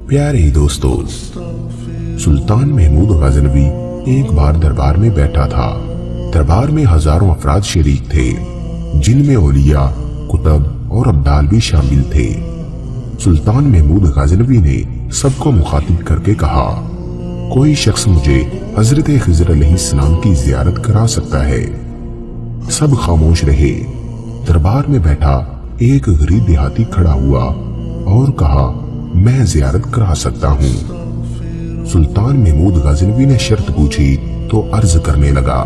प्यारे दोस्तों, सुल्तान महमूद गजनवी एक बार दरबार में बैठा था। दरबार में हजारों अफराद शरीक थे, जिनमें औलिया, कुतब और अब्दाल भी शामिल थे। सुल्तान महमूद गजनवी ने सबको मुखातिब करके कहा, कोई शख्स मुझे हजरत खिज़र अलैहिस्सलाम की जियारत करा सकता है? सब खामोश रहे। दरबार में बैठा एक गरीब देहाती खड़ा हुआ और कहा, मैं जियारत करा सकता हूँ। सुल्तान महमूद गजनवी ने शर्त पूछी तो अर्ज करने लगा,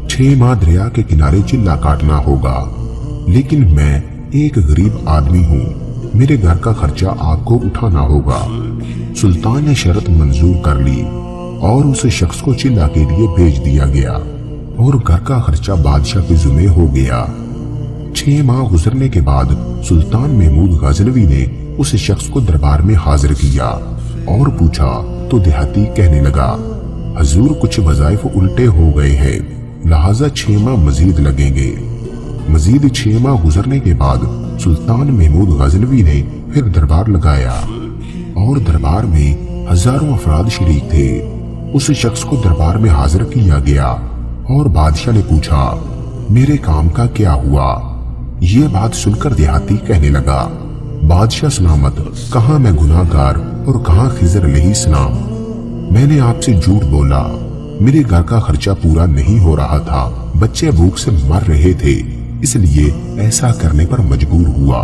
6 माह दरिया के किनारे चिल्ला काटना होगा, लेकिन मैं एक गरीब आदमी हूँ, मेरे घर का खर्चा आपको उठाना होगा। सुल्तान ने शर्त मंजूर कर ली और उस शख्स को चिल्ला के लिए भेज दिया गया और घर का खर्चा बादशाह के जुम्मे हो गया। 6 माह गुजरने के बाद सुल्तान महमूद गजनवी ने उस शख्स को दरबार में हाजिर किया और पूछा तो देहाती कहने लगा, हजूर कुछ वज़ाइफ उल्टे हो गए हैं, लिहाजा 6 माह मजीद लगेंगे। मजीद 6 माह गुजरने के बाद सुल्तान महमूद गजनवी ने फिर दरबार लगाया और दरबार में हजारों अफराद शरीक थे। उस शख्स को दरबार में हाजिर किया गया और बादशाह ने पूछा, मेरे काम का क्या हुआ? ये बात सुनकर देहाती कहने लगा, बादशाह सलामत, कहाँ मैं गुनाहगार और कहाँ खिज़र अलैहिस्सलाम। मैंने आपसे झूठ बोला, मेरे घर का खर्चा पूरा नहीं हो रहा था, बच्चे भूख से मर रहे थे, इसलिए ऐसा करने पर मजबूर हुआ।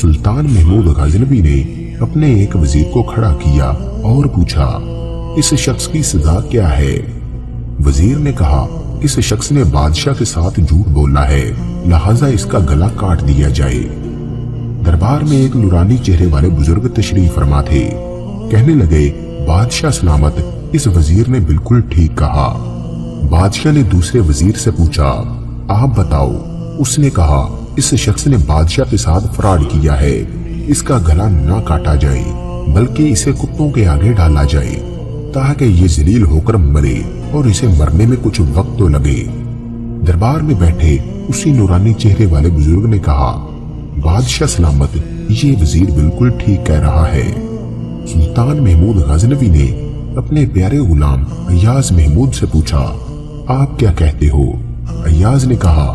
सुल्तान महमूद गजनवी ने अपने एक वजीर को खड़ा किया और पूछा, इस शख्स की सजा क्या है? वजीर ने कहा, इस शख्स ने बादशाह के साथ झूठ बोला है, लिहाजा इसका गला काट दिया जाए। दरबार में एक नूरानी चेहरे वाले बुजुर्ग तशरीफ फरमा थे। कहने लगे, बादशाह सलामत, इस वजीर ने बिल्कुल ठीक कहा। बादशाह ने दूसरे वजीर से पूछा, आप बताओ। उसने कहा, इस शख्स ने बादशाह के साथ फ्रॉड किया है, इसका गला ना काटा जाए बल्कि इसे कुत्तों के आगे डाला जाए ताकि ये जलील होकर मरे और इसे मरने में कुछ वक्त तो लगे। दरबार में बैठे उसी नूरानी चेहरे वाले बुजुर्ग ने कहा, बादशाह सलामत, ये वजीर बिल्कुल ठीक कह रहा है। सुल्तान महमूद गजनवी ने अपने प्यारे गुलाम अय्याज महमूद से पूछा, आप क्या कहते हो? अय्याज ने कहा,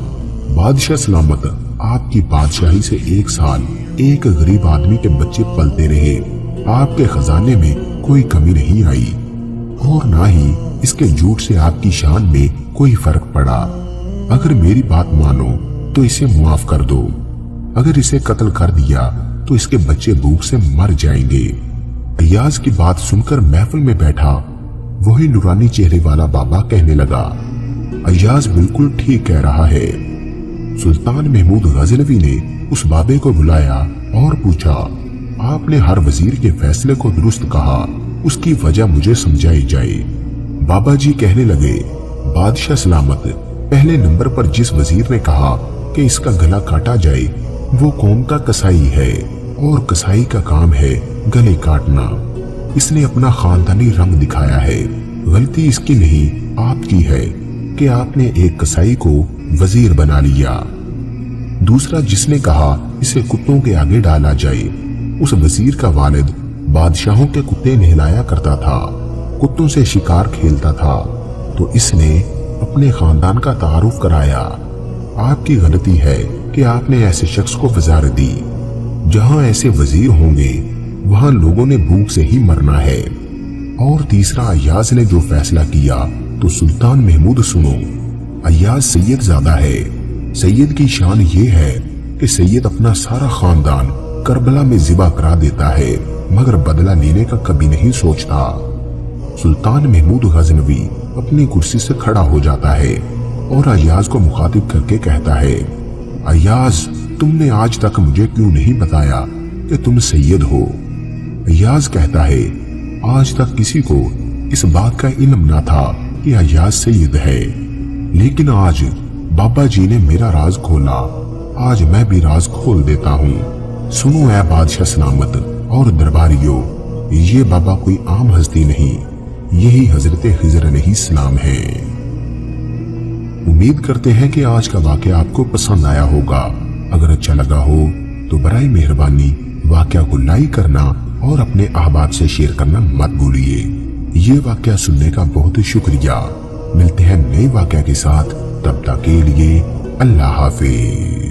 बादशाह सलामत, आपकी बादशाही से 1 साल एक गरीब आदमी के बच्चे पलते रहे, आपके खजाने में कोई कमी नहीं आई और ना ही इसके झूठ से आपकी शान में कोई फर्क पड़ा। अगर मेरी बात मानो तो इसे माफ कर दो, अगर इसे कत्ल कर दिया तो इसके बच्चे भूख से मर जाएंगे। अय्याज की बात सुनकर महफिल में बैठा वही नूरानी चेहरे वाला बाबा कहने लगा, अय्याज बिल्कुल ठीक कह रहा है। सुल्तान महमूद गजनवी ने उस बाबे को बुलाया और पूछा, आपने हर वजीर के फैसले को दुरुस्त कहा, उसकी वजह मुझे समझाई जाए। बाबा जी कहने लगे, बादशाह सलामत, पहले नंबर पर जिस वजीर ने कहा कि इसका गला काटा जाए वो कौम का कसाई है और कसाई का काम है गले काटना। इसने अपना खानदानी रंग दिखाया है, गलती इसकी नहीं आपकी है कि आपने एक कसाई को वजीर बना लिया। दूसरा जिसने कहा इसे कुत्तों के आगे डाला जाए, उस वजीर का वालिद बादशाहों के कुत्ते नहलाया करता था, कुत्तों से शिकार खेलता था, तो इसने अपने खानदान का तारुफ कराया। आपकी गलती है कि आपने ऐसे शख्स को वजारत दी। जहां ऐसे वजीर होंगे वहां लोगों ने भूख से ही मरना है। और तीसरा अय्याज ने जो फैसला किया तो सुल्तान महमूद सुनो, अय्याज सैयद ज़ादा है। सैयद की शान ये है कि सैयद अपना सारा खानदान करबला में ज़िबा करा देता है, मगर बदला लेने का कभी नहीं सोचता। सुल्तान महमूद गजनवी अपनी कुर्सी से खड़ा हो जाता है और अय्याज को मुखातिब करके कहता है, अय्याज, तुमने आज तक मुझे क्यों नहीं बताया कि तुम सैयद हो? अय्याज कहता है, आज तक किसी को इस बात का इल्म ना था कि अय्याज सैयद है, लेकिन आज बाबा जी ने मेरा राज खोला, आज मैं भी राज खोल देता हूँ। सुनो ऐ बादशाह सलामत और दरबारियों, ये बाबा कोई आम हस्ती नहीं, यही हजरत खिज़र अलैहिस्सलाम है। उम्मीद करते हैं कि आज का वाक़या आपको पसंद आया होगा। अगर अच्छा लगा हो तो बराए मेहरबानी واقعہ کو لائک کرنا اور اپنے احباب سے شیئر کرنا مت بھولیے۔ یہ واقعہ سننے کا بہت شکریہ۔ ملتے ہیں نئے واقعہ کے ساتھ، تب تک کے لیے اللہ حافظ۔